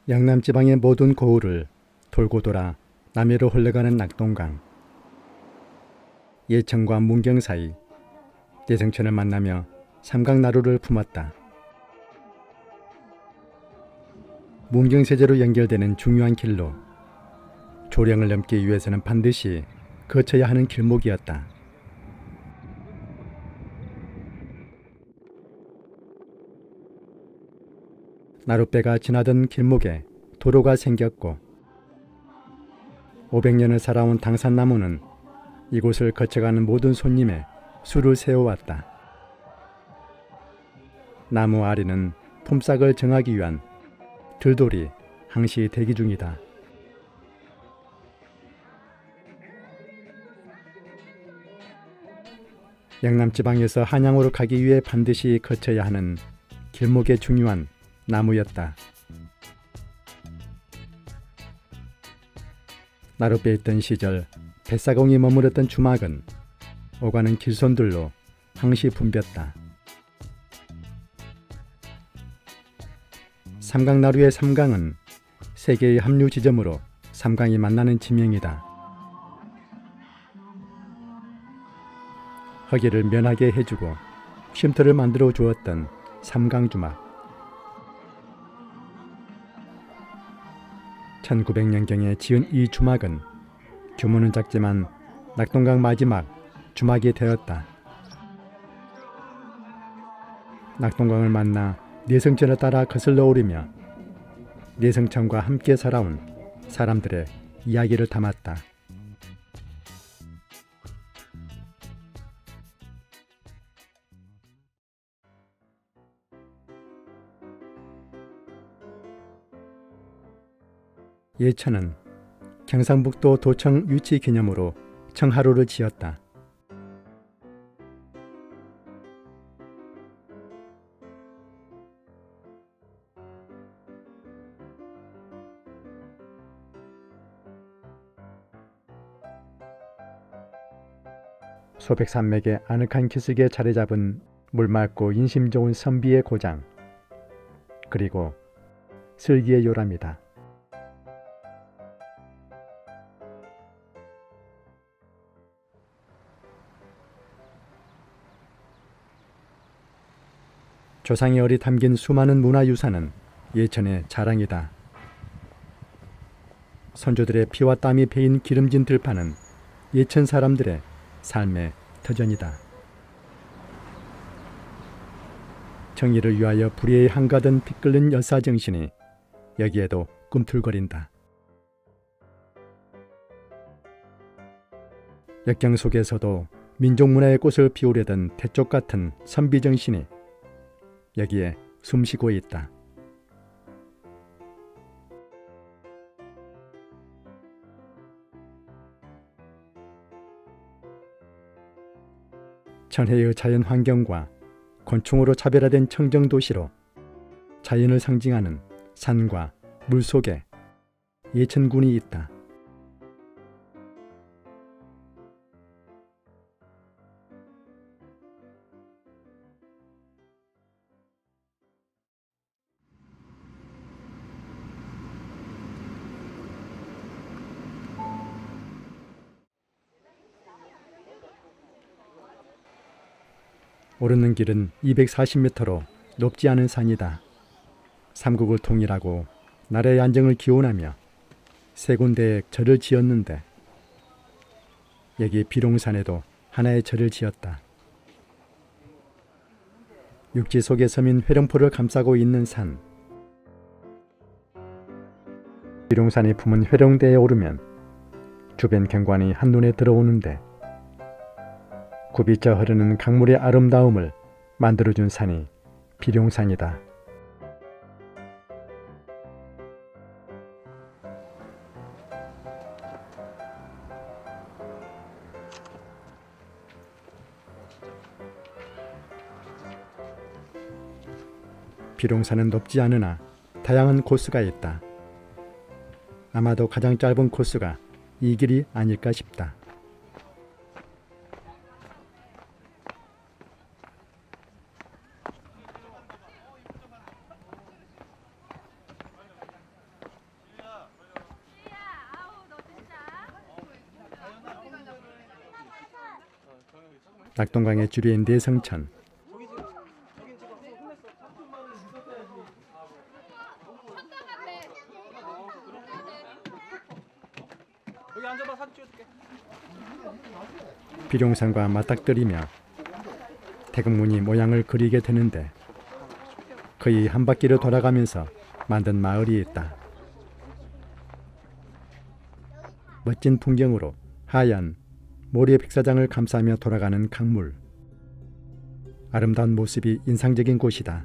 영남지방의 모든 고을을 돌고 돌아 남해로 흘러가는 낙동강. 예천과 문경 사이 대성천을 만나며 삼강나루를 품었다. 문경세제로 연결되는 중요한 길로 조령을 넘기 위해서는 반드시 거쳐야 하는 길목이었다. 나룻배가 지나던 길목에 도로가 생겼고 500년을 살아온 당산나무는 이곳을 거쳐가는 모든 손님의 수를 세워왔다. 나무 아래는 품삯을 정하기 위한 들돌이 항시 대기 중이다. 영남지방에서 한양으로 가기 위해 반드시 거쳐야 하는 길목의 중요한 나무였다. 나룻배에 있던 시절 뱃사공이 머물렀던 주막은 오가는 길손들로 항시 붐볐다. 삼강나루의 삼강은 세계의 합류 지점으로 삼강이 만나는 지명이다. 허기를 면하게 해주고 쉼터를 만들어 주었던 삼강주막. 1900년경에 지은 이 주막은 규모는 작지만 낙동강 마지막 주막이 되었다. 낙동강을 만나 내성천을 따라 거슬러 오르며 내성천과 함께 살아온 사람들의 이야기를 담았다. 예천은 경상북도 도청 유치 기념으로 청하루를 지었다. 소백산맥의 아늑한 기슭에 자리 잡은 물맑고 인심 좋은 선비의 고장, 그리고 슬기의 요람이다. 조상의 얼이 담긴 수많은 문화유산은 예천의 자랑이다. 선조들의 피와 땀이 배인 기름진 들판은 예천 사람들의 삶의 터전이다. 정의를 위하여 불의에 한가든 피끓는 열사정신이 여기에도 꿈틀거린다. 역경 속에서도 민족문화의 꽃을 피우려던 태쪽 같은 선비정신이 여기에 숨쉬고 있다. 천혜의 자연 환경과 곤충으로 차별화된 청정도시로 자연을 상징하는 산과 물 속에 예천군이 있다. 오르는 길은 240m로 높지 않은 산이다. 삼국을 통일하고 나라의 안정을 기원하며 세 군데에 절을 지었는데 여기 비룡산에도 하나의 절을 지었다. 육지 속에 서민 회령포를 감싸고 있는 산. 비룡산이 품은 회령대에 오르면 주변 경관이 한눈에 들어오는데 굽이쳐 흐르는 강물의 아름다움을 만들어준 산이 비룡산이다. 비룡산은 높지 않으나 다양한 코스가 있다. 아마도 가장 짧은 코스가 이 길이 아닐까 싶다. 낙동강의 주류인 내성천. 여기 앉아봐, 사진 찍어줄게. 비룡산과 맞닥뜨리며 태극무늬 모양을 그리게 되는데 거의 한 바퀴를 돌아가면서 만든 마을이 있다. 멋진 풍경으로 하얀 모래 백사장을 감싸며 돌아가는 강물. 아름다운 모습이 인상적인 곳이다.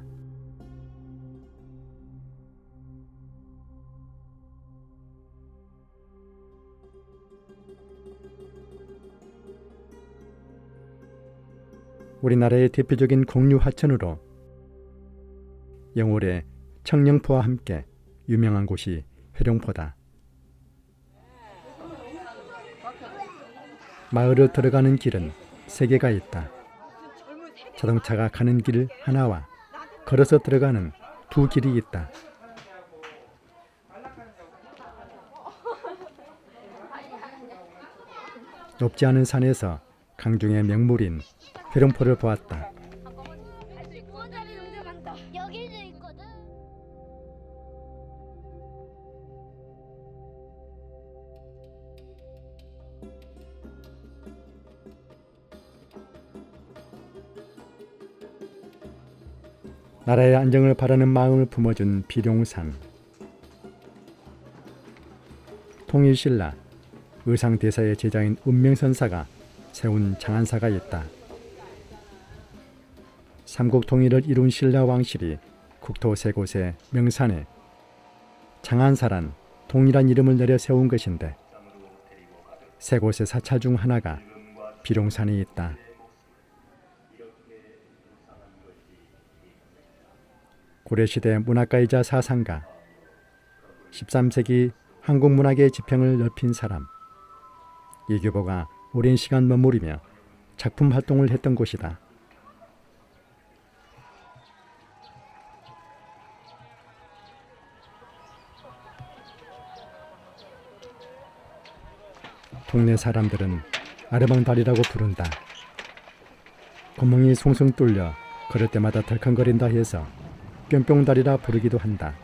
우리나라의 대표적인 공유 하천으로 영월의 청령포와 함께 유명한 곳이 회룡포다. 마을을 들어가는 길은 3개가 있다. 자동차가 가는 길 하나와 걸어서 들어가는 2길이 있다. 높지 않은 산에서 강중의 명물인 회룡포를 보았다. 여기도 있거든. 나라의 안정을 바라는 마음을 품어준 비룡산. 통일신라 의상대사의 제자인 운명선사가 세운 장안사가 있다. 삼국 통일을 이룬 신라 왕실이 국토 3곳의 명산에 장안사란 동일한 이름을 내려 세운 것인데 3곳의 사찰 중 하나가 비룡산에 있다. 고려시대 문학가이자 사상가, 13세기 한국 문학의 지평을 넓힌 사람, 이규보가 오랜 시간 머무르며 작품 활동을 했던 곳이다. 동네 사람들은 아르망다리라고 부른다. 구멍이 송송 뚫려 걸을 때마다 덜컹거린다 해서 뿅뿅다리라 부르기도 한다.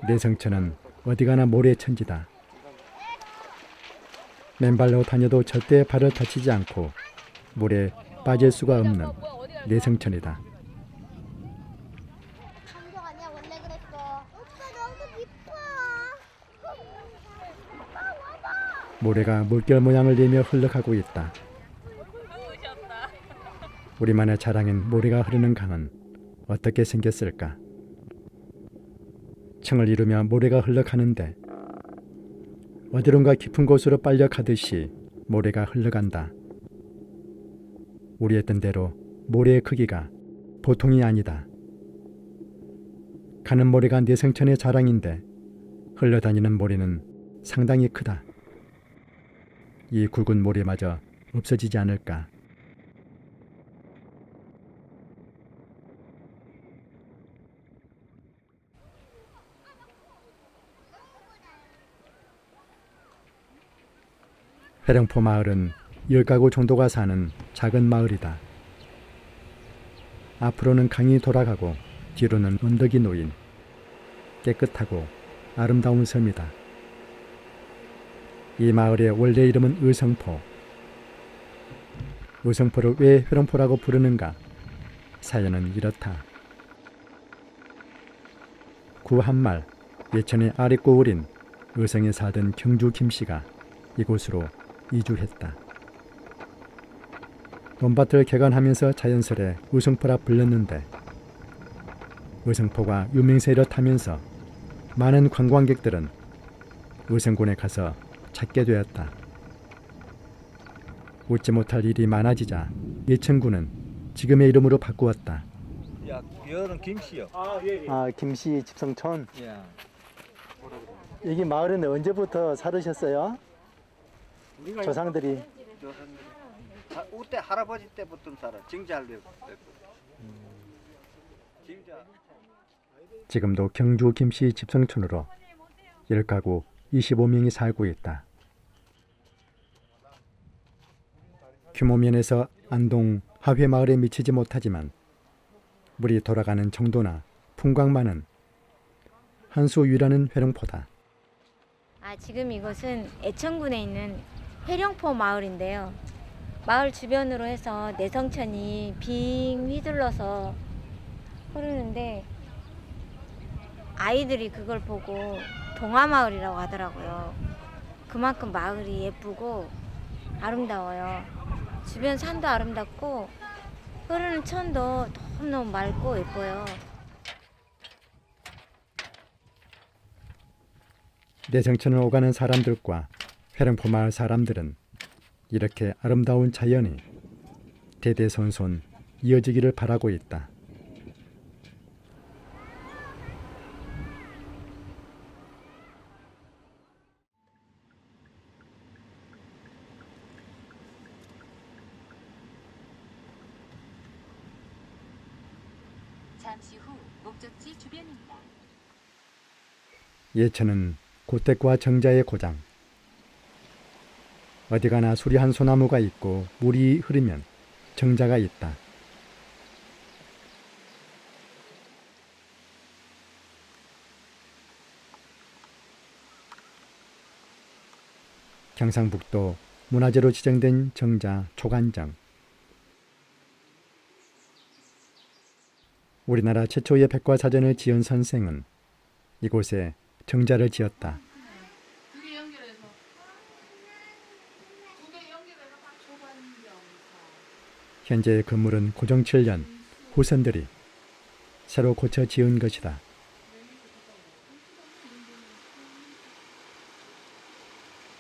내성천은 어디가나 모래천지다. 맨발로 다녀도 절대 발을 다치지 않고 물에 빠질 수가 없는 내성천이다. 감정 아니야, 원래 그랬어. 오빠 너무 깊어. 모래가 물결 모양을 내며 흘러가고 있다. 우리만의 자랑인 모래가 흐르는 강은 어떻게 생겼을까? 층을 이루며 모래가 흘러가는데 어디론가 깊은 곳으로 빨려 가듯이 모래가 흘러간다. 우리 했던 대로 모래의 크기가 보통이 아니다. 가는 모래가 내성천의 자랑인데 흘러다니는 모래는 상당히 크다. 이 굵은 모래마저 없어지지 않을까? 회룡포 마을은 10가구 정도가 사는 작은 마을이다. 앞으로는 강이 돌아가고 뒤로는 언덕이 놓인 깨끗하고 아름다운 섬이다. 이 마을의 원래 이름은 의성포. 의성포를 왜 회룡포라고 부르는가? 사연은 이렇다. 구 한말 예천의 아랫고을인 의성에 살던 경주 김씨가 이곳으로 이주했다. 논밭을 개간하면서 자연스레 의성포라 불렸는데 의성포가 유명세 이렇다면서 많은 관광객들은 의성군에 가서 찾게 되었다. 웃지 못할 일이 많아지자 예천군은 지금의 이름으로 바꾸었다. 야, 여는 김씨요. 김씨 집성촌. 예. 여기 마을은 언제부터 살으셨어요? 조상들이. 그때 할아버지 때부터 살아. 징자할 때. 징자. 지금도 경주 김씨 집성촌으로 10가구 25명이 살고 있다. 규모 면에서 안동 하회마을에 미치지 못하지만 물이 돌아가는 정도나 풍광만은 한수 유일하는 회룡포다. 지금 이곳은 애천군에 있는 회룡포 마을인데요. 마을 주변으로 해서 내성천이 빙 휘둘러서 흐르는데 아이들이 그걸 보고 동화마을이라고 하더라고요. 그만큼 마을이 예쁘고 아름다워요. 주변 산도 아름답고 흐르는 천도 너무너무 맑고 예뻐요. 내성천을 오가는 사람들과 회룡포 마을 사람들은 이렇게 아름다운 자연이 대대손손 이어지기를 바라고 있다. 잠시 후 목적지 주변입니다. 예천은 고택과 정자의 고장. 어디 가나 수리한 소나무가 있고 물이 흐르면 정자가 있다. 경상북도 문화재로 지정된 정자 초간정. 우리나라 최초의 백과사전을 지은 선생은 이곳에 정자를 지었다. 현재의 건물은 고종 7년 후손들이 새로 고쳐 지은 것이다.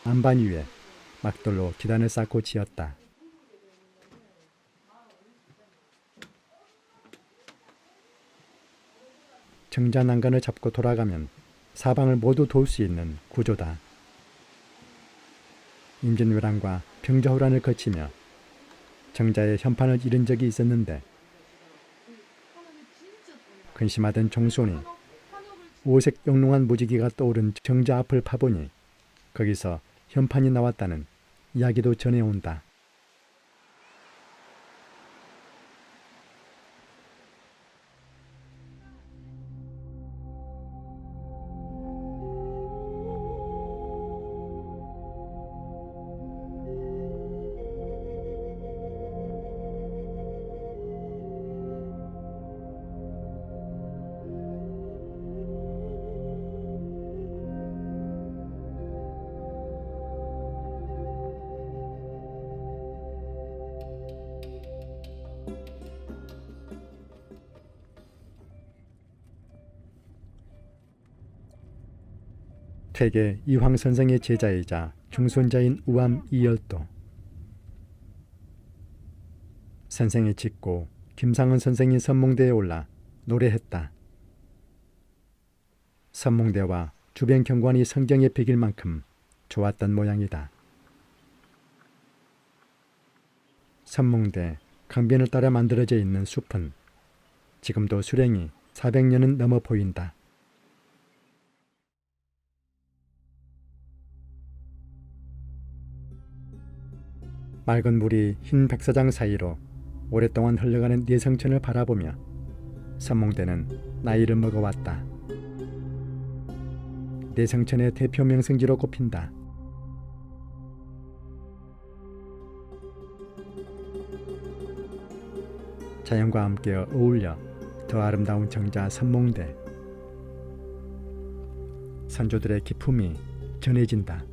안반 위에 막돌로 기단을 쌓고 지었다. 정자 난간을 잡고 돌아가면 사방을 모두 돌 수 있는 구조다. 임진왜란과 병자호란을 거치며 정자의 현판을 잃은 적이 있었는데 근심하던 종손이 오색 영롱한 무지개가 떠오른 정자 앞을 파보니 거기서 현판이 나왔다는 이야기도 전해온다. 퇴계 이황 선생의 제자이자 중손자인 우암 이열도. 선생의 직고 김상은 선생이 선몽대에 올라 노래했다. 선몽대와 주변 경관이 성경에 배길 만큼 좋았던 모양이다. 선몽대 강변을 따라 만들어져 있는 숲은 지금도 수령이 400년은 넘어 보인다. 맑은 물이 흰 백사장 사이로 오랫동안 흘러가는 내성천을 바라보며 선몽대는 나이를 먹어왔다. 내성천의 대표 명승지로 꼽힌다. 자연과 함께 어울려 더 아름다운 정자 선몽대. 선조들의 기품이 전해진다.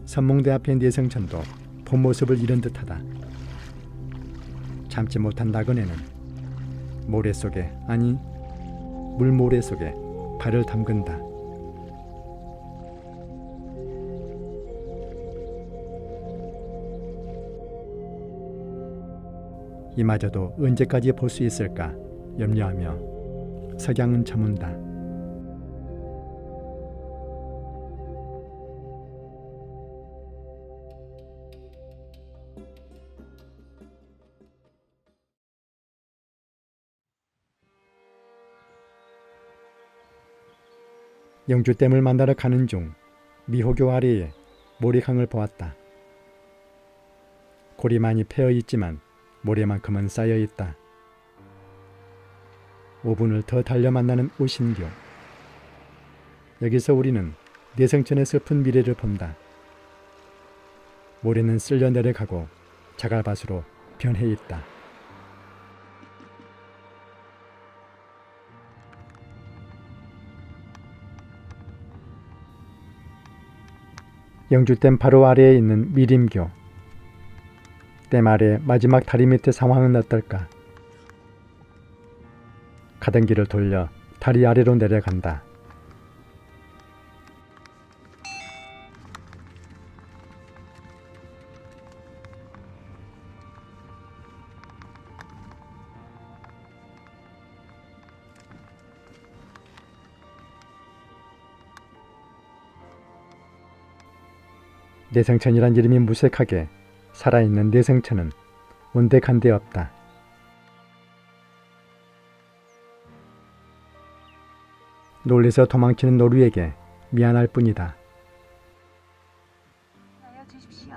선몽대 앞의 내성천도 본 모습을 잃은 듯하다. 참지 못한 나그네는 모래 속에, 아니 물모래 속에 발을 담근다. 이마저도 언제까지 볼 수 있을까 염려하며 석양은 저문다. 영주댐을 만나러 가는 중 미호교 아래에 모래강을 보았다. 골이 많이 패어 있지만 모래만큼은 쌓여 있다. 5분을 더 달려 만나는 오신교. 여기서 우리는 내성천의 슬픈 미래를 본다. 모래는 쓸려 내려가고 자갈밭으로 변해 있다. 영주댐 바로 아래에 있는 미림교. 댐 아래 마지막 다리 밑의 상황은 어떨까? 가던 길을 돌려 다리 아래로 내려간다. 내성천이란 이름이 무색하게 살아있는 내성천은 온데간데 없다. 놀래서 도망치는 노루에게 미안할 뿐이다. 하여 주십시오.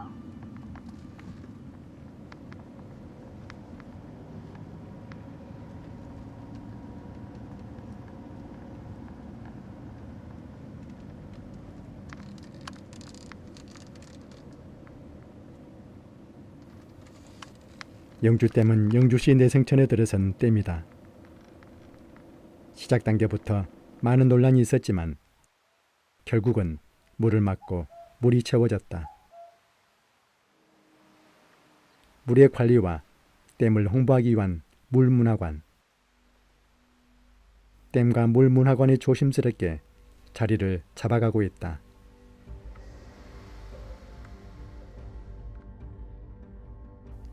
영주댐은 영주시 내성천에 들어선 댐이다. 시작 단계부터 많은 논란이 있었지만 결국은 물을 막고 물이 채워졌다. 물의 관리와 댐을 홍보하기 위한 물문화관. 댐과 물문화관이 조심스럽게 자리를 잡아가고 있다.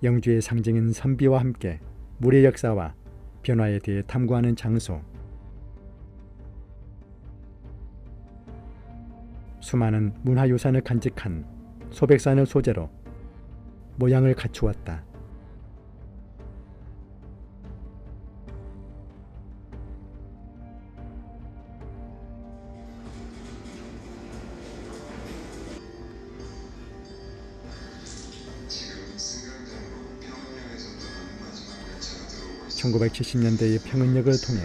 영주의 상징인 선비와 함께 물의 역사와 변화에 대해 탐구하는 장소. 수많은 문화유산을 간직한 소백산을 소재로 모양을 갖추었다. (1970년대의) 평은역을 통해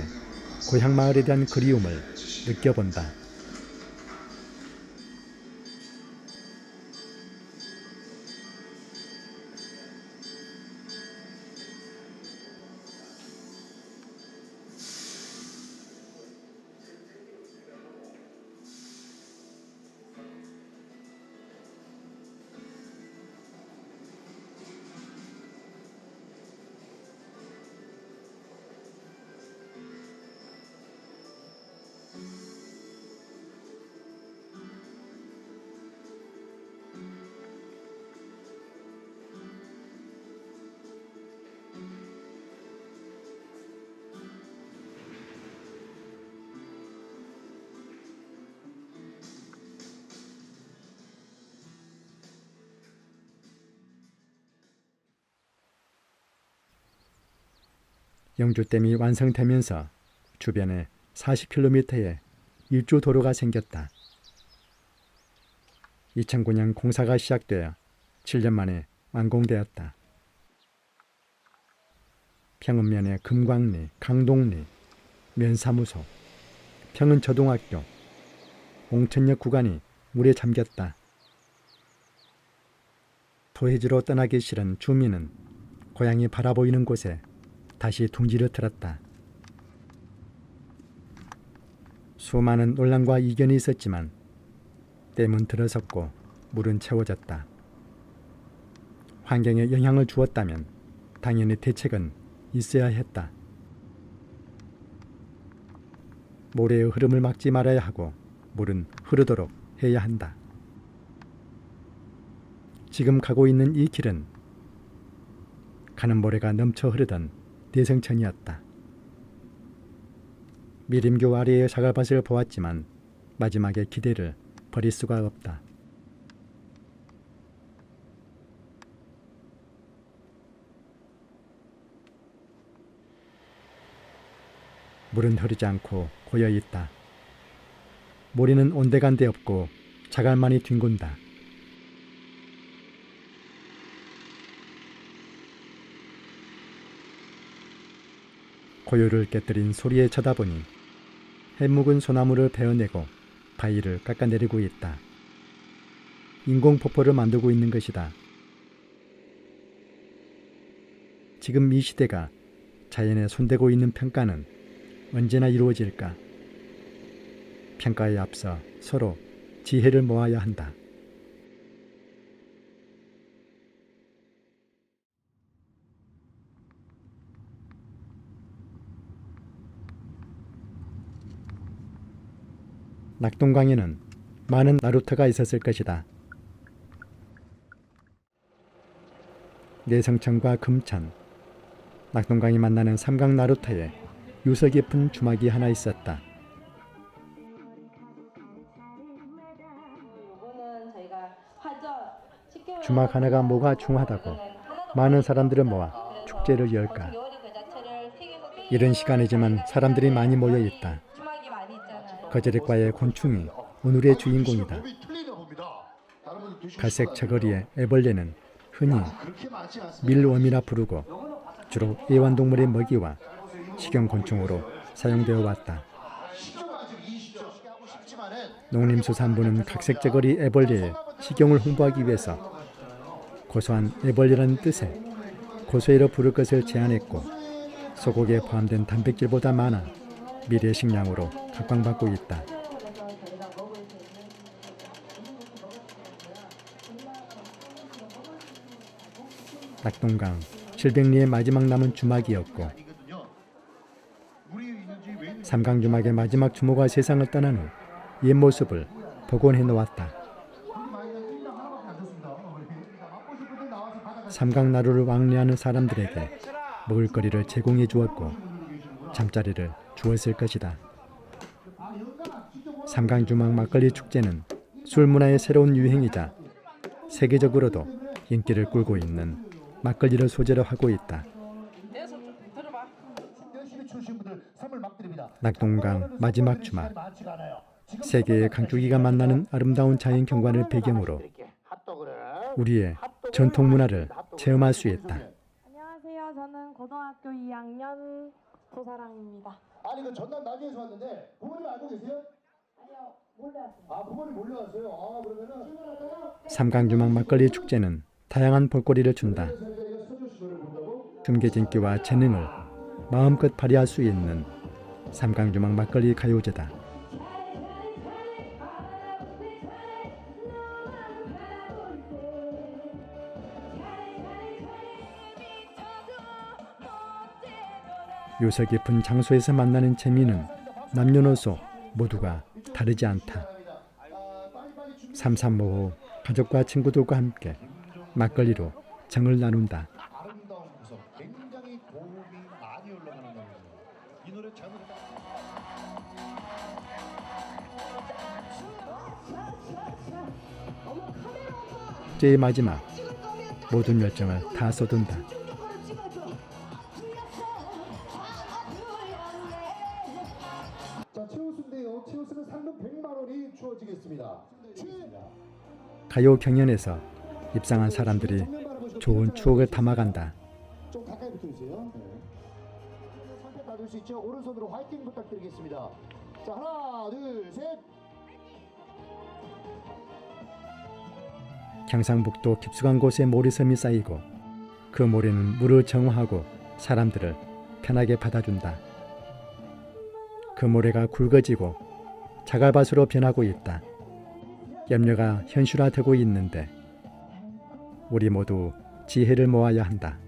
고향 마을에 대한 그리움을 느껴본다. 영주댐이 완성되면서 주변에 40km의 일주 도로가 생겼다. 2009년 공사가 시작되어 7년 만에 완공되었다. 평은면에 금광리, 강동리, 면사무소, 평은초등학교, 옹천역 구간이 물에 잠겼다. 토해지로 떠나기 싫은 주민은 고향이 바라보이는 곳에 다시 둥지를 틀었다. 수많은 논란과 이견이 있었지만 댐은 들어섰고 물은 채워졌다. 환경에 영향을 주었다면 당연히 대책은 있어야 했다. 모래의 흐름을 막지 말아야 하고 물은 흐르도록 해야 한다. 지금 가고 있는 이 길은 가는 모래가 넘쳐 흐르던 내성천이었다. 미림교 아래의 자갈밭을 보았지만 마지막에 기대를 버릴 수가 없다. 물은 흐르지 않고 고여 있다. 모래는 온데간데 없고 자갈만이 뒹군다. 고요를 깨뜨린 소리에 쳐다보니 해묵은 소나무를 베어내고 바위를 깎아내리고 있다. 인공폭포를 만들고 있는 것이다. 지금 이 시대가 자연에 손대고 있는 평가는 언제나 이루어질까? 평가에 앞서 서로 지혜를 모아야 한다. 낙동강에는 많은 나루터가 있었을 것이다. 내성천과 금천, 낙동강이 만나는 삼강 나루터에 유서 깊은 주막이 하나 있었다. 주막 하나가 뭐가 중하다고 많은 사람들을 모아 축제를 열까? 이른 시간이지만 사람들이 많이 모여 있다. 거제리과의 곤충이 오늘의 주인공이다. 갈색 저고리의 애벌레는 흔히 밀웜이라 부르고 주로 애완동물의 먹이와 식용곤충으로 사용되어 왔다. 농림수산부는 각색 저고리 애벌레의 식용을 홍보하기 위해서 고소한 애벌레라는 뜻의 고소해로 부를 것을 제안했고 소고기에 포함된 단백질보다 많아 미래 식량으로 각광받고 있다. 낙동강 700리의 마지막 남은 주막이었고 삼강주막의 마지막 주모가 세상을 떠난 후 옛 모습을 복원해 놓았다. 삼강나루를 왕래하는 사람들에게 먹을거리를 제공해 주었고 잠자리를 주었을 것이다. 삼강주막 막걸리 축제는 술 문화의 새로운 유행이자 세계적으로도 인기를 끌고 있는 막걸리를 소재로 하고 있다. 낙동강 마지막 주막, 세계의 강줄기가 만나는 아름다운 자연 경관을 배경으로 우리의 전통 문화를 체험할 수 있다. 안녕하세요. 저는 고등학교 2학년 조사랑입니다. 아니 그 전남 나주에서 왔는데 부모님 알고 계세요? 아니요, 몰랐어요. 아 부모님 몰려왔어요. 아 그러면은 출발할까요? 삼강주막 막걸리 축제는 다양한 볼거리를 준다. 숨겨진 끼와 재능을 마음껏 발휘할 수 있는 삼강주막 막걸리 가요제다. 요서 깊은 장소에서 만나는 재미는 남녀노소 모두가 다르지 않다. 삼삼오오 가족과 친구들과 함께 막걸리로 정을 나눈다. 아름다운 구성 굉장히 고음이 많이 올라가는 노래입니다. 이 노래 잘 축제의 마지막 모든 열정을 다 쏟은다. 자 치우스인데요. 치우스는 상금 100만 원이 주어지겠습니다. 가요 경연에서 입상한 사람들이 좋은 추억을 담아간다. 좀 가까이 붙어주세요. 네. 선택 받을 수 있죠. 오른손으로 화이팅 부탁드리겠습니다. 자 하나 둘 셋. 경상북도 깊숙한 곳에 모래섬이 쌓이고 그 모래는 물을 정화하고 사람들을 편하게 받아준다. 그 모래가 굵어지고 자갈밭으로 변하고 있다. 염려가 현실화되고 있는데 우리 모두 지혜를 모아야 한다.